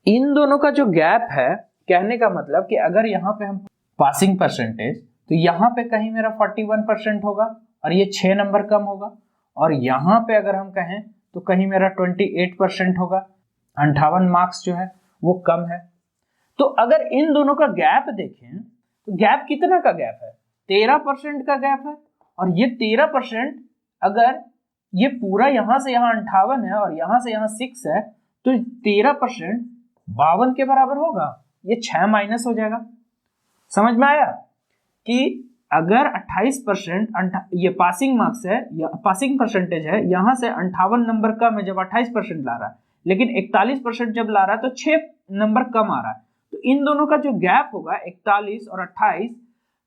इन दोनों का जो गैप है, कहने का मतलब कि अगर यहाँ पे हम पासिंग परसेंटेज, तो यहाँ पे कहीं मेरा 41% होगा और ये 6 नंबर कम होगा, और यहाँ पे अगर हम कहें तो कहीं मेरा 28% होगा, 58 मार्क्स जो है वो कम है। तो अगर इन दोनों का गैप देखें तो गैप कितना का गैप है? 13% का गैप है। और ये 13% अगर ये पूरा यहां से यहां 58 है और यहां से यहां 6 है तो 13% 52 के बराबर होगा। ये 6 माइनस हो जाएगा। समझ में आया कि अगर 28% ये पासिंग मार्क्स है या पासिंग परसेंटेज है, यहां से 58 नंबर कम है जब 28% ला रहा है, लेकिन 41% जब ला रहा है तो 6 नंबर कम आ रहा है। तो इन दोनों का जो गैप होगा 41 और 28,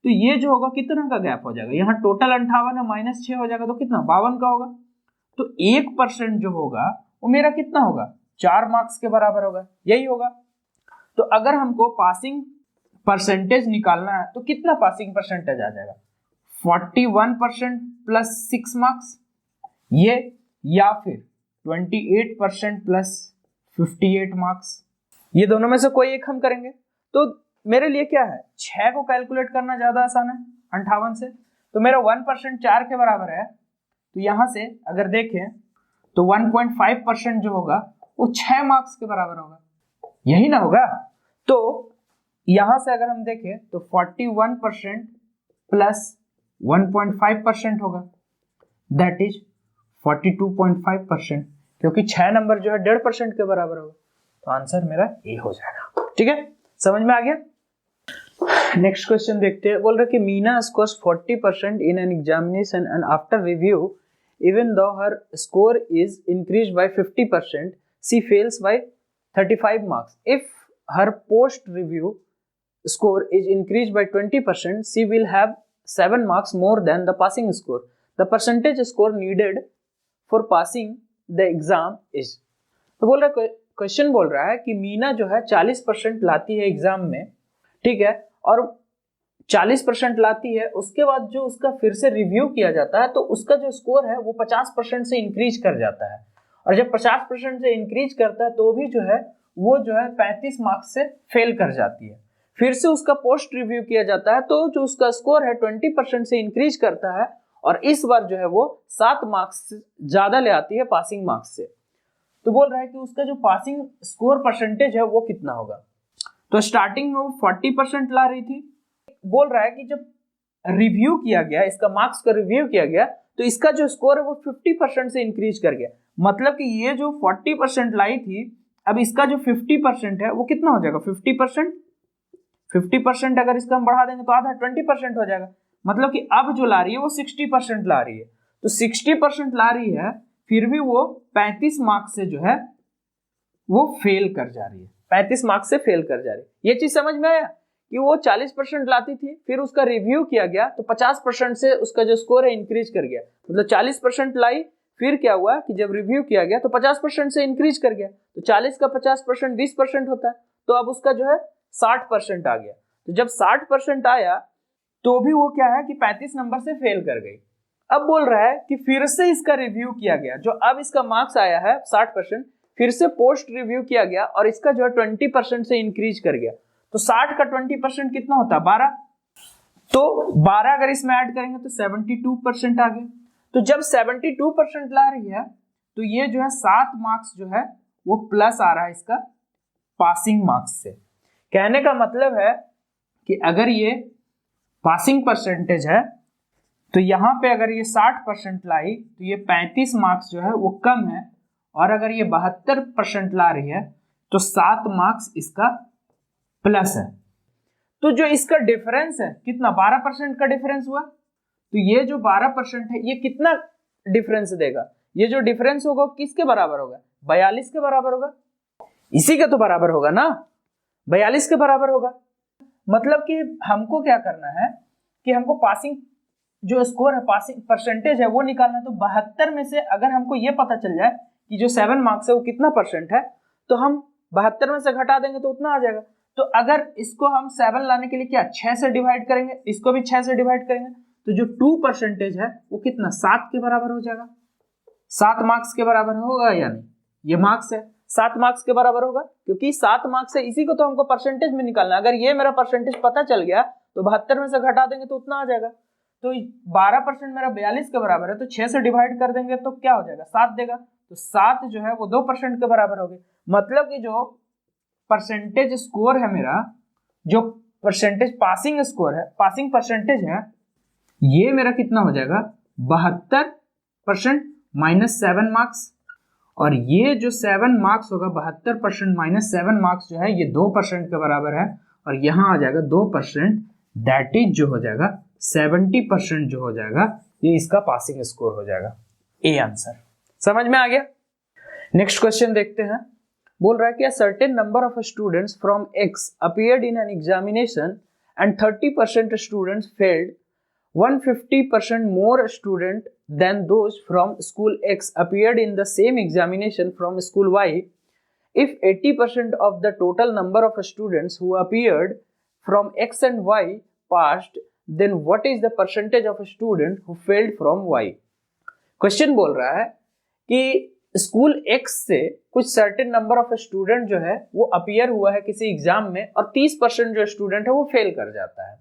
तो ये जो होगा कितना का गैप हो जाएगा? यहाँ टोटल 58 है, माइनस 6 हो जाएगा तो कितना? 52 का होगा। तो 1% जो होगा वो मेरा कितना होगा? 4 मार्क्स के बराबर होगा। यही होगा। तो अगर हमको पासिंग परसेंटेज निकालना है तो कितना पासिंग परसेंटेज आ जाएगा? 41% प्लस 6 मार्क्स ये, या फिर 28% प्लस 58 मार्क्स। ये दोनों में से कोई एक हम करेंगे। तो मेरे लिए क्या है, 6 को कैलकुलेट करना ज्यादा आसान है 58 से। तो मेरा 1% 4 के बराबर है। तो यहां से अगर देखें तो 1.5% जो होगा वो 6 मार्क्स के बराबर होगा। यही ना होगा? तो यहां से अगर हम देखें तो 41% प्लस 1.5% होगा, दैट इज 42.5%, क्योंकि 6 नंबर जो है 1.5% के बराबर होगा। तो आंसर मेरा ए हो जाएगा। ठीक है, समझ में आ गया? नेक्स्ट क्वेश्चन देखते हैं। बोल रहा है कि Meena scores 40% in an examination and after review even though her score is increased by 50%, she fails by 35 marks. If her post review score is increased by 20%, she will have 7 marks more than the passing score. The percentage score needed for passing the exam is. तो बोल रहा है, question बोल रहा है कि मीना जो है 40% लाती है एग्जाम में, ठीक है, और 40% लाती है, उसके बाद जो उसका फिर से रिव्यू किया जाता है तो उसका जो स्कोर है वो 50% से इंक्रीज कर जाता है। और जब 50% से इंक्रीज करता है तो भी जो है वो जो है 35 मार्क्स से फेल कर जाती है। फिर से उसका पोस्ट रिव्यू किया जाता है तो जो उसका स्कोर है 20% से इंक्रीज करता है और इस बार जो है वो 7 मार्क्स ज्यादा ले आती है पासिंग मार्क्स से। तो बोल रहा है कि उसका जो पासिंग स्कोर परसेंटेज है वो कितना होगा। तो स्टार्टिंग में वो 40% ला रही थी। बोल रहा है कि जब रिव्यू किया गया, इसका मार्क्स का रिव्यू किया गया तो इसका जो स्कोर है वो 50% से इंक्रीज कर गया। मतलब कि ये जो 40% लाई थी, अब इसका जो 50% है वो कितना हो जाएगा? 50% अगर इसका हम बढ़ा देंगे तो आधा 20% हो जाएगा। मतलब कि अब जो ला रही है वो 60% ला रही है। तो 60% ला रही है, फिर भी वो 35 मार्क्स से जो है वो फेल कर जा रही है। 35 मार्क्स से फेल कर जा रही है। ये चीज समझ में आया कि वो 40% लाती थी, फिर उसका रिव्यू किया गया तो 50% से उसका जो स्कोर है इंक्रीज कर गया। मतलब 40% लाई, फिर क्या हुआ कि जब रिव्यू किया गया तो 50% से इंक्रीज कर गया। तो 40 का 50% 20% होता है। तो अब उसका जो है 60% आ गया। तो जब 60% आया तो भी वो क्या है कि 35 नंबर से फेल कर गई। अब बोल रहा है कि फिर से इसका रिव्यू किया गया, जो अब इसका मार्क्स आया है 60%, फिर से पोस्ट रिव्यू किया गया और इसका जो है 20% से इंक्रीज कर गया। तो 60 का 20% कितना होता है? 12। तो 12 अगर इसमें ऐड करेंगे तो 72% आ गया। तो जब 72% ला रही है तो ये जो है 7 मार्क्स जो है वो प्लस आ रहा है इसका पासिंग मार्क्स से। कहने का मतलब है कि अगर ये पासिंग परसेंटेज है तो यहाँ पे अगर ये 60% लाई तो ये 35 मार्क्स जो है वो कम है, और अगर ये 72% ला रही है तो 7 मार्क्स इसका प्लस है। तो जो इसका डिफरेंस है कितना? 12% का डिफरेंस हुआ। तो ये जो 12% है ये कितना डिफरेंस देगा? ये जो डिफरेंस होगा किसके बराबर होगा? 42 के बराबर होगा। इसी के तो बराबर होगा ना, 42 के बराबर होगा। मतलब कि हमको क्या करना है कि हमको पासिंग जो स्कोर है, पासिंग परसेंटेज है वो निकालना है। तो 72 में से अगर हमको ये पता चल जाए कि जो 7 मार्क्स है वो कितना परसेंट है, तो हम 72 में से घटा देंगे तो उतना आ जाएगा। तो अगर इसको हम 7 लाने के लिए क्या 6 से डिवाइड करेंगे, इसको भी 6 से डिवाइड करेंगे, तो जो 2% है वो कितना 7 के बराबर हो जाएगा। 7 मार्क्स के बराबर होगा या नहीं, ये मार्क्स है 7 मार्क्स के बराबर होगा, क्योंकि 7 मार्क्स है, इसी को तो हमको परसेंटेज में निकालना है। अगर ये मेरा परसेंटेज पता चल गया तो 72 में से घटा देंगे तो उतना आ जाएगा। तो 12% मेरा 42 के बराबर है, तो 6 से डिवाइड कर देंगे तो क्या हो जाएगा 7 देगा। तो 7 जो है वो 2% के बराबर होगी। मतलब कि जो परसेंटेज स्कोर है मेरा, जो परसेंटेज पासिंग स्कोर है, पासिंग परसेंटेज है, ये मेरा कितना हो जाएगा 72% माइनस 7 मार्क्स। और ये जो 7 मार्क्स होगा 72% माइनस 7 मार्क्स जो है ये 2% के बराबर है। और यहां आ जाएगा 2%, दैट इज जो हो जाएगा 70% जो हो जाएगा, ये इसका पासिंग स्कोर हो जाएगा। ए आंसर समझ में आ गया। नेक्स्ट क्वेश्चन देखते हैं। बोल रहा है कि a certain number of students from X appeared in an examination and 30% students failed. 150% more student than those from school X appeared in the same examination from school Y. If 80% of the total number of students who appeared from X and Y passed, then what is the percentage of student who failed from Y? Question बोल रहा है कि school X से कुछ certain number of student जो है वो appear हुआ है किसी एग्जाम में और 30% जो स्टूडेंट है वो फेल कर जाता है।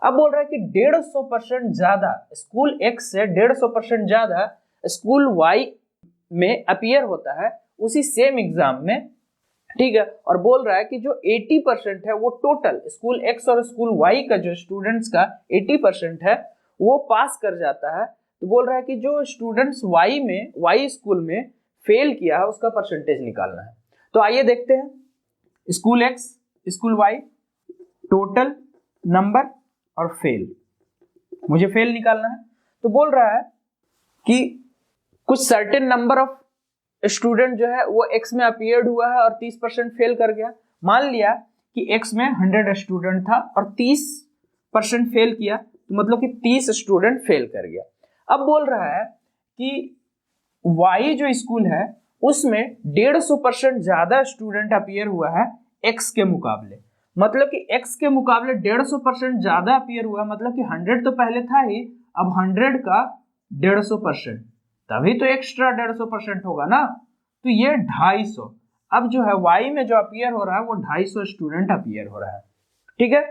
अब बोल रहा है कि 150% ज्यादा स्कूल X से 150% ज्यादा स्कूल Y में अपीयर होता है उसी सेम एग्जाम में, ठीक है। और बोल रहा है कि जो 80% है वो टोटल स्कूल X और स्कूल Y का जो स्टूडेंट्स का 80% है वो पास कर जाता है। तो बोल रहा है कि जो स्टूडेंट्स Y स्कूल में फेल किया है उसका परसेंटेज निकालना है। तो आइए देखते हैं, school X school Y total number और फेल, मुझे फेल निकालना है। तो बोल रहा है कि कुछ सर्टेन नंबर ऑफ स्टूडेंट जो है वो X में अपीयर्ड हुआ है और 30% फेल कर गया। मान लिया कि X में 100 स्टूडेंट था और 30% फेल किया, तो मतलब कि 30 स्टूडेंट फेल कर गया। अब बोल रहा है कि Y जो स्कूल है उसमें 150% ज्यादा स्टूडेंट अपीयर हुआ है X के मुकाबले। मतलब कि X के मुकाबले 150% ज्यादा अपीयर हुआ, मतलब कि 100 तो पहले था ही, अब 100 का 150%, तभी तो एक्स्ट्रा 150% होगा ना। तो ये 250। अब जो है Y में जो अपीयर हो रहा है वो 250 स्टूडेंट अपीयर हो रहा है, ठीक है।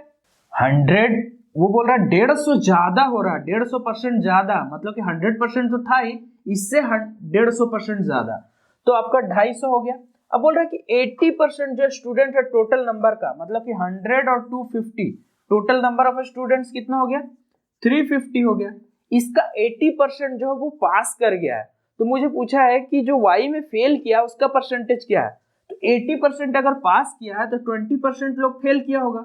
100 वो बोल रहा है 150 ज्यादा हो रहा है, 150% ज्यादा, मतलब कि 100% तो था ही, इससे 150% ज्यादा, तो आपका 250 हो गया। अब बोल रहा है कि 80% जो स्टूडेंट है टोटल नंबर का, मतलब कि 100 और 250 टोटल नंबर ऑफ स्टूडेंट्स कितना हो गया 350 हो गया। इसका 80% जो है वो पास कर गया है। तो मुझे पूछा है कि जो Y में फेल किया उसका परसेंटेज क्या है। तो 80% अगर पास किया है तो 20% लोग फेल किया होगा।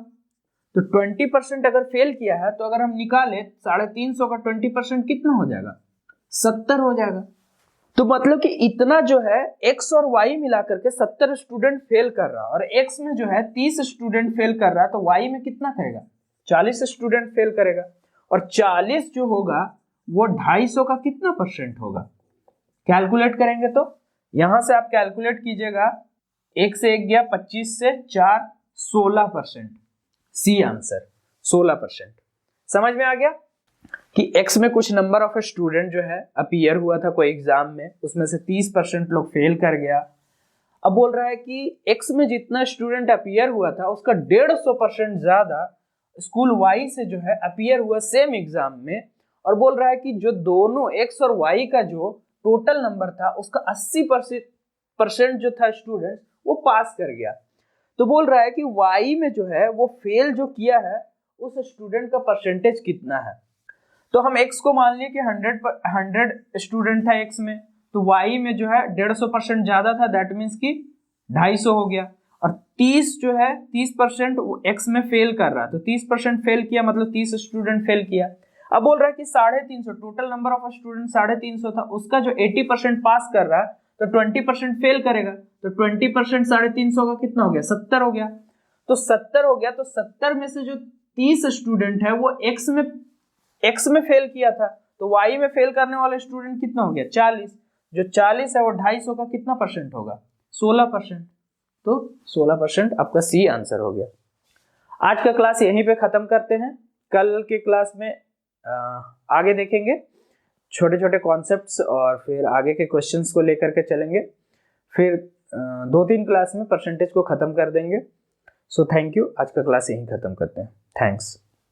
तो 20% अगर फेल किया है तो अगर हम निकाले 350 का 20% कितना हो जाएगा 70 हो जाएगा। तो मतलब कि इतना जो है X और Y मिलाकर के 70 स्टूडेंट फेल कर रहा है और X में जो है 30 स्टूडेंट फेल कर रहा है, तो Y में कितना करेगा 40 स्टूडेंट फेल करेगा। और 40 जो होगा वो 250 का कितना परसेंट होगा, कैलकुलेट करेंगे तो यहां से आप कैलकुलेट कीजिएगा, 1 से 1 गया, 25 से 4 16%। C answer 16%। समझ में आ गया कि X में कुछ नंबर ऑफ स्टूडेंट जो है अपीयर हुआ था कोई एग्जाम में, उसमें से 30% लोग फेल कर गया। अब बोल रहा है कि X में जितना स्टूडेंट अपीयर हुआ था उसका 150% ज्यादा स्कूल Y से जो है अपीयर हुआ सेम एग्जाम में, और बोल रहा है कि जो दोनों X और Y का जो टोटल नंबर था उसका 80% जो था स्टूडेंट वो पास कर गया। तो बोल रहा है कि Y में जो है वो फेल जो किया है उस स्टूडेंट का परसेंटेज कितना है। तो हम X को मान लिए कि 100 स्टूडेंट था X में, तो Y में जो है 150% ज्यादा था, दैट मीन्स कि 250 हो गया। और 30 जो है 30% X में फेल कर रहा है, तो 30% फेल किया मतलब 30 स्टूडेंट फेल किया। अब बोल रहा है कि 350 टोटल नंबर ऑफ स्टूडेंट 350 था, उसका जो 80% पास कर रहा है, तो 20% फेल करेगा, तो 20% 350 का कितना हो गया, 70 हो गया। तो 70 हो गया, तो 70 में से जो 30 स्टूडेंट है वो एक्स में फेल किया था, तो वाई में फेल करने वाले स्टूडेंट कितना हो गया, 40। जो 40 है वो 250 का कितना परसेंट होगा, 16%। तो 16% आपका सी आंसर हो गया। आज का क्लास यहीं पे खत्म करते हैं। कल के क्लास में आगे देखेंगे छोटे छोटे कॉन्सेप्ट्स और फिर आगे के क्वेश्चंस को लेकर के चलेंगे। फिर 2-3 क्लास में परसेंटेज को खत्म कर देंगे। सो थैंक यू, आज का क्लास यहीं खत्म करते हैं। थैंक्स।